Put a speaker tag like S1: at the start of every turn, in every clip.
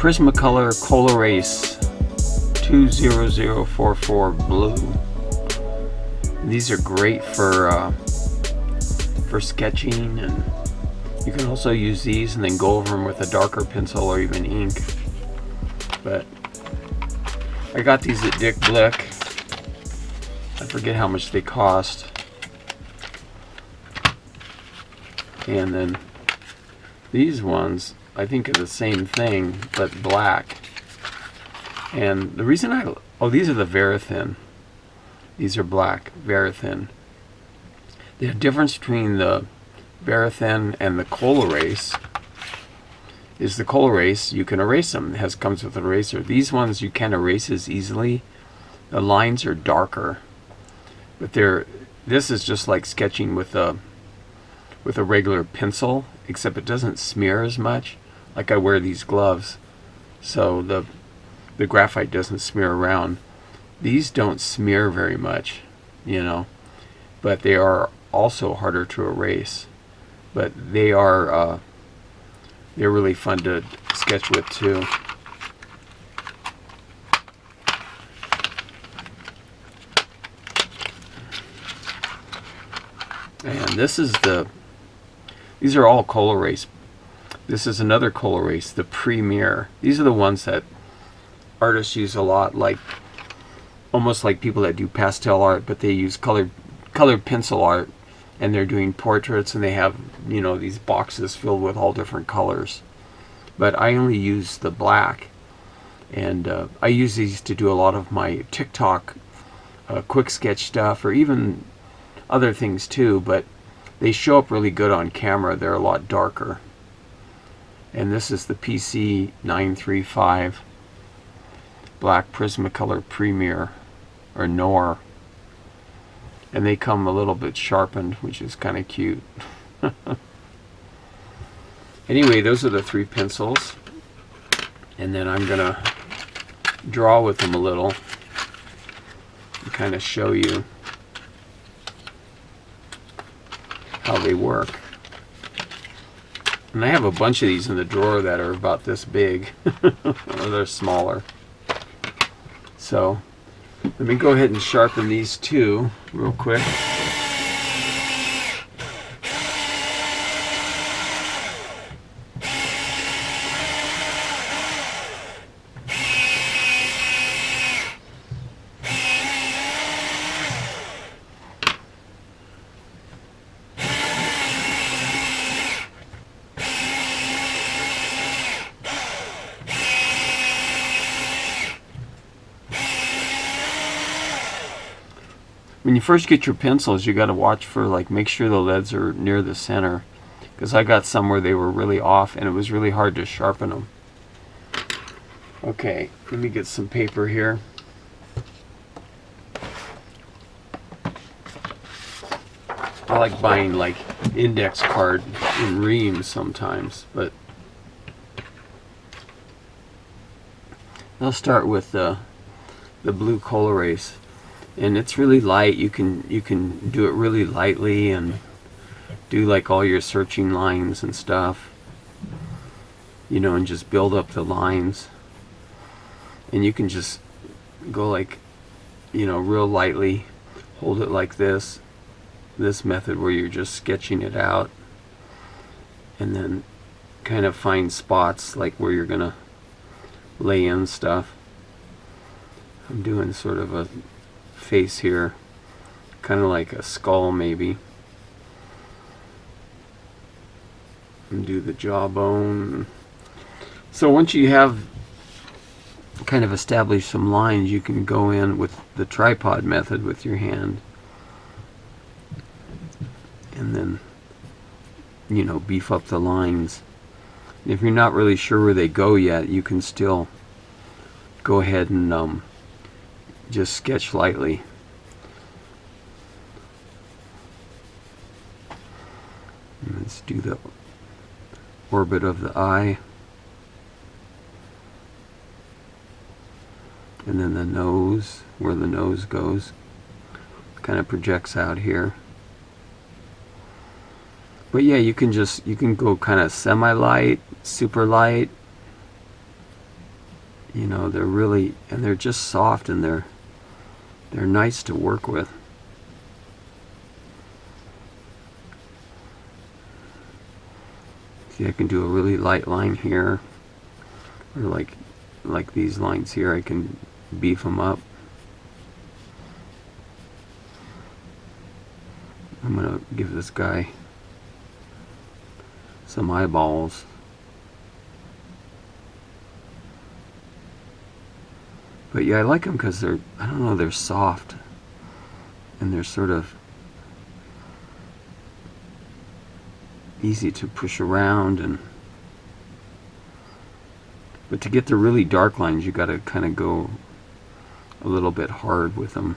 S1: Prismacolor col-erase 20044 blue. These are great for sketching, and you can also use these and then go over them with a darker pencil or even ink. But I got these at Dick Blick. I forget how much they cost. And then these ones I think are the same thing but black. And the reason these are the Verithin. These are black, Verithin. The difference between the Verithin and the col-erase is the col-erase, you can erase them. It comes with an eraser. These ones you can't erase as easily. The lines are darker. But this is just like sketching with a regular pencil, except it doesn't smear as much. Like I wear these gloves, so the graphite doesn't smear around. These don't smear very much, you know, but they are also harder to erase. But they're really fun to sketch with too. And these are all col-erase. This is another col-erase, the Premier. These are the ones that artists use a lot, like almost like people that do pastel art, but they use colored pencil art, and they're doing portraits, and they have, you know, these boxes filled with all different colors. But I only use the black, and I use these to do a lot of my TikTok quick sketch stuff, or even other things too, but they show up really good on camera. They're a lot darker. And this is the PC 935 black Prismacolor Premier, or Noir. And they come a little bit sharpened, which is kind of cute. Anyway, those are the three pencils. And then I'm going to draw with them a little and kind of show you how they work. And I have a bunch of these in the drawer that are about this big, or they're smaller. So let me go ahead and sharpen these two real quick. When you first get your pencils, you got to watch for, like, make sure the leads are near the center, because I got some where they were really off and it was really hard to sharpen them. Okay, let me get some paper here. I like buying like index card in reams sometimes, but I'll start with the blue col-erase. And it's really light. You can do it really lightly and do like all your searching lines and stuff, you know, and just build up the lines. And you can just go like, you know, real lightly, hold it like this method where you're just sketching it out, and then kind of find spots like where you're gonna lay in stuff. I'm doing sort of a face here, kind of like a skull maybe, and do the jawbone. So once you have kind of established some lines, you can go in with the tripod method with your hand and then, you know, beef up the lines. And if you're not really sure where they go yet, you can still go ahead and just sketch lightly. And let's do the orbit of the eye, and then the nose, where the nose goes, kind of projects out here. But yeah, you can go kind of semi-light, super light, You know, they're really, and they're just soft, and they're nice to work with. See, I can do a really light line here, or like these lines here, I can beef them up. I'm gonna give this guy some eyeballs. But yeah, I like them because they're, I don't know, they're soft, and they're sort of easy to push around. And but to get the really dark lines, you got to kind of go a little bit hard with them.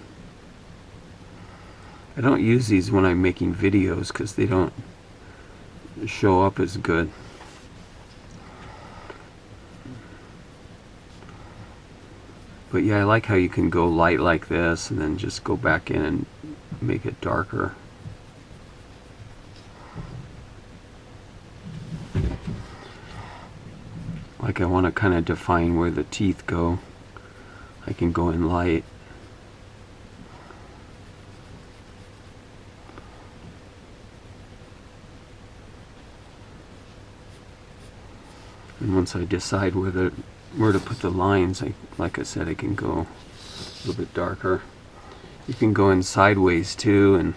S1: I don't use these when I'm making videos because they don't show up as good. But yeah, I like how you can go light like this and then just go back in and make it darker. Like I want to kind of define where the teeth go. I can go in light. And once I decide where to put the lines, like I said, I can go a little bit darker. You can go in sideways too and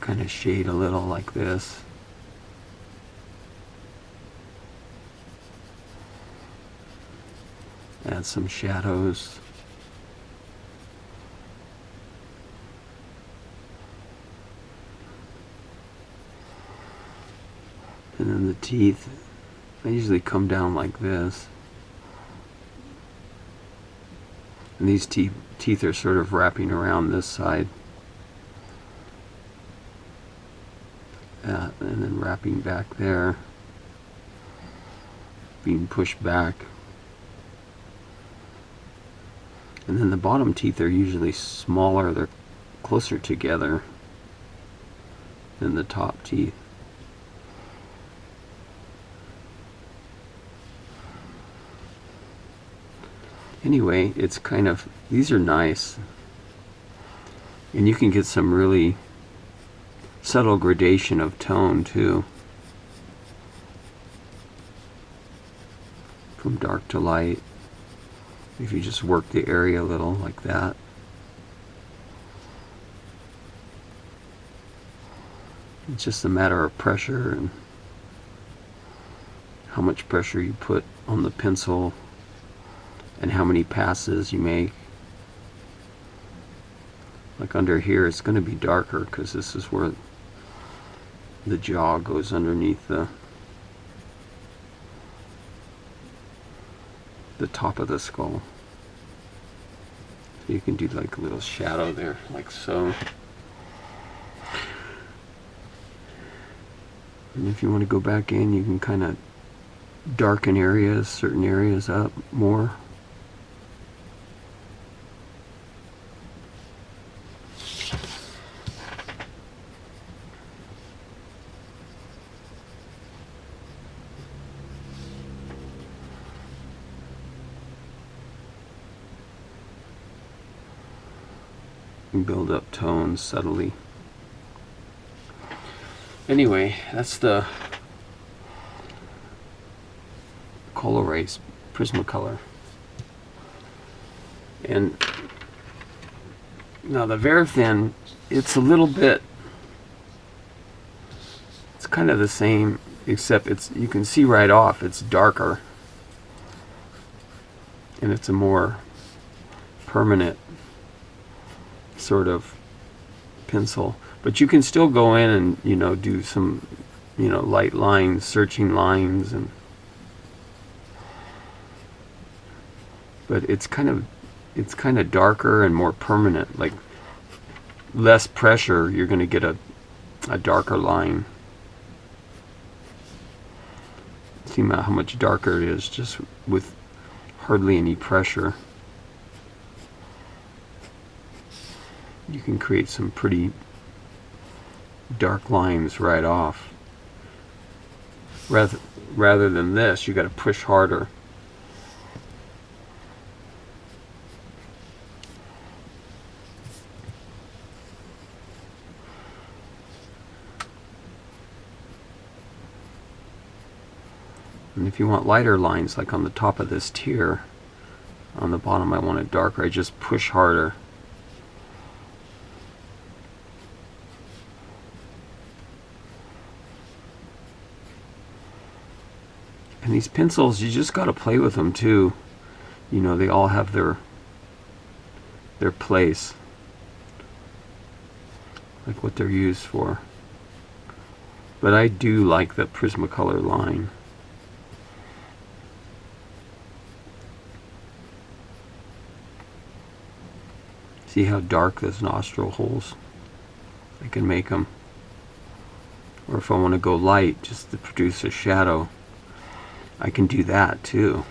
S1: kind of shade a little like this. Add some shadows. And then the teeth, I usually come down like this. And these teeth are sort of wrapping around this side. And then wrapping back there. Being pushed back. And then the bottom teeth are usually smaller, they're closer together than the top teeth. Anyway, it's kind of, these are nice. And you can get some really subtle gradation of tone too. From dark to light. If you just work the area a little like that. It's just a matter of pressure and how much pressure you put on the pencil and how many passes you make. Like under here, it's going to be darker because this is where the jaw goes underneath the top of the skull. So you can do like a little shadow there, like so. And if you want to go back in, you can kind of darken areas, certain areas up more. And build up tones subtly. Anyway, that's the col-erase Prismacolor. And now the Verithin, it's a little bit, it's kind of the same, except it's, you can see right off it's darker and it's a more permanent sort of pencil. But you can still go in and, you know, do some, you know, light lines, searching lines, and but it's kind of darker and more permanent. Like less pressure, you're going to get a darker line. See how much darker it is just with hardly any pressure. You can create some pretty dark lines right off. rather than this, you got to push harder. And if you want lighter lines, like on the top of this tier, on the bottom I want it darker, I just push harder. And these pencils, you just got to play with them too. You know, they all have their place, like what they're used for. But I do like the Prismacolor line. See how dark those nostril holes? I can make them. Or if I want to go light, just to produce a shadow, I can do that too.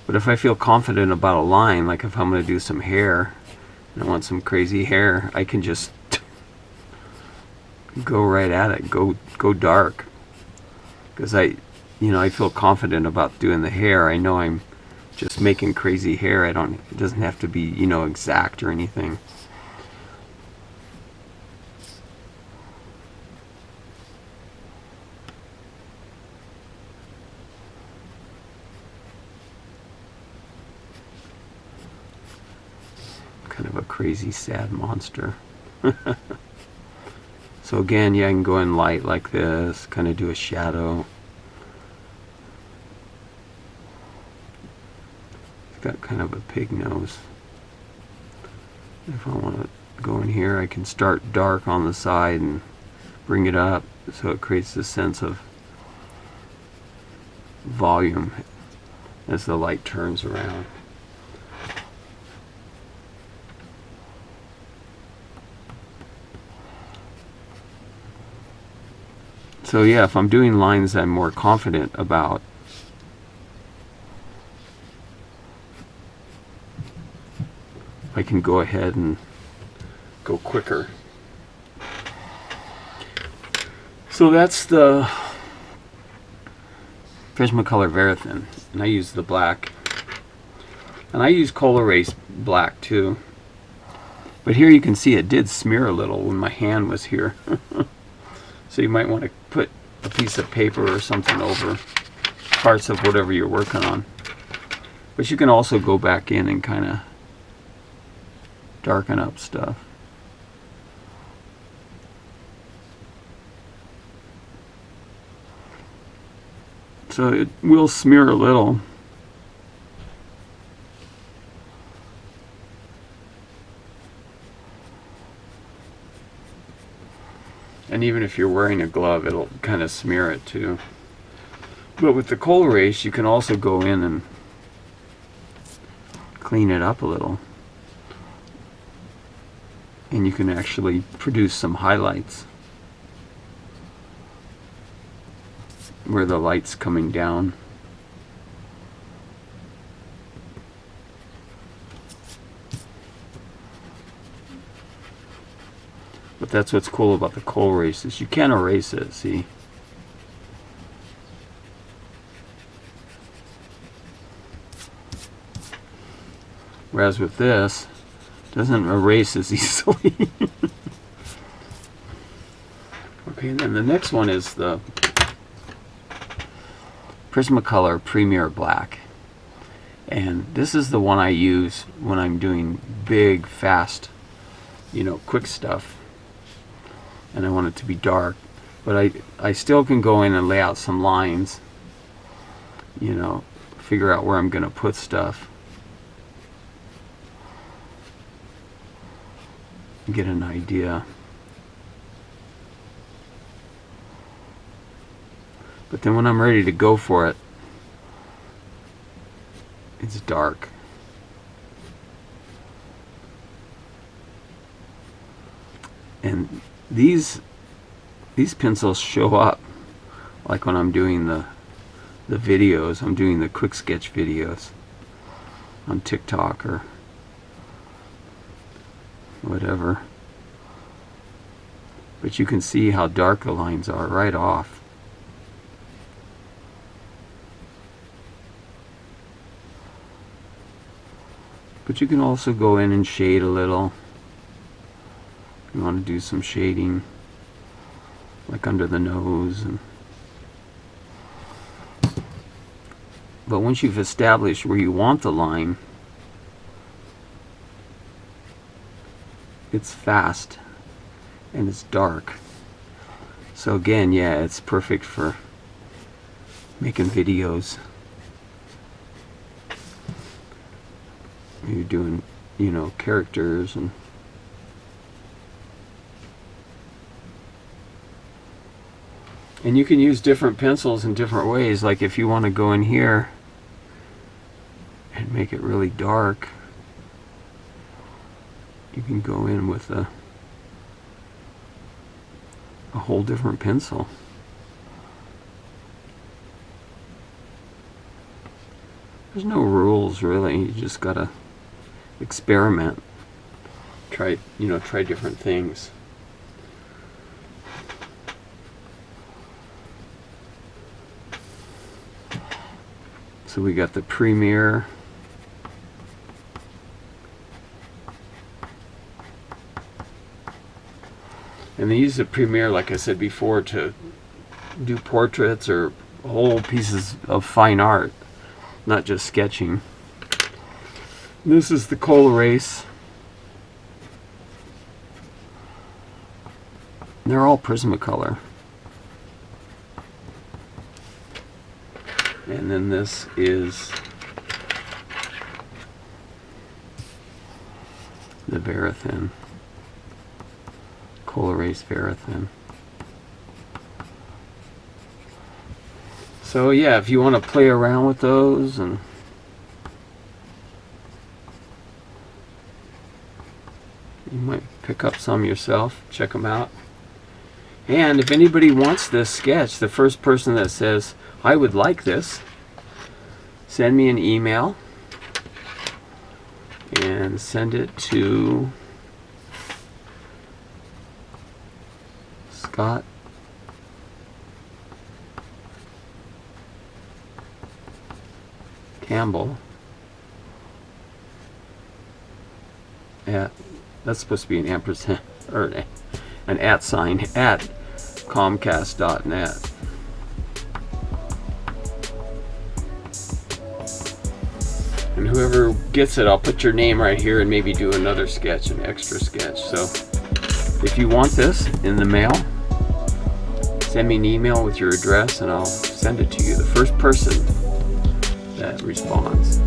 S1: But if I feel confident about a line, like if I'm going to do some hair, and I want some crazy hair, I can just go right at it, go dark. Because I feel confident about doing the hair. I know I'm just making crazy hair. It doesn't have to be, you know, exact or anything. Kind of a crazy, sad monster. So again, yeah, I can go in light like this, kind of do a shadow. Got kind of a pig nose. If I want to go in here, I can start dark on the side and bring it up so it creates this sense of volume as the light turns around. So yeah, if I'm doing lines I'm more confident about, I can go ahead and go quicker. So that's the Prismacolor Verithin, and I use the black. And I use col-erase black too. But here you can see it did smear a little when my hand was here. So you might want to put a piece of paper or something over parts of whatever you're working on. But you can also go back in and kind of darken up stuff. So it will smear a little. And even if you're wearing a glove, it'll kind of smear it too. But with the col-erase, you can also go in and clean it up a little. And you can actually produce some highlights where the light's coming down. But that's what's cool about the col-erase, is you can erase it, see? Whereas with this, it doesn't erase as easily. Okay, and then the next one is the Prismacolor Premier Black. And this is the one I use when I'm doing big, fast, quick stuff. And I want it to be dark. But I still can go in and lay out some lines, figure out where I'm going to put stuff. Get an idea. But then when I'm ready to go for it, it's dark. And these pencils show up like when I'm doing the videos. I'm doing the quick sketch videos on TikTok or whatever. But you can see how dark the lines are right off. But you can also go in and shade a little. You want to do some shading, like under the nose. But once you've established where you want the line, it's fast and it's dark. So again, yeah, it's perfect for making videos. You're doing, you know, characters and you can use different pencils in different ways. Like if you want to go in here and make it really dark, you can go in with a whole different pencil. There's no rules really. You just gotta experiment. Try different things. So we got the Premiere. And they use the Premiere, like I said before, to do portraits or whole pieces of fine art, not just sketching. This is the col-erase. They're all Prismacolor. And then this is the Verithin. Col-erase Verithin. So yeah, if you want to play around with those and you might pick up some yourself, check them out. And if anybody wants this sketch, the first person that says, I would like this, send me an email and send it to Scott Campbell at, that's supposed to be an ampersand or an @ sign at comcast.net. And whoever gets it, I'll put your name right here and maybe do another sketch, an extra sketch. So if you want this in the mail, send me an email with your address and I'll send it to you. The first person that responds.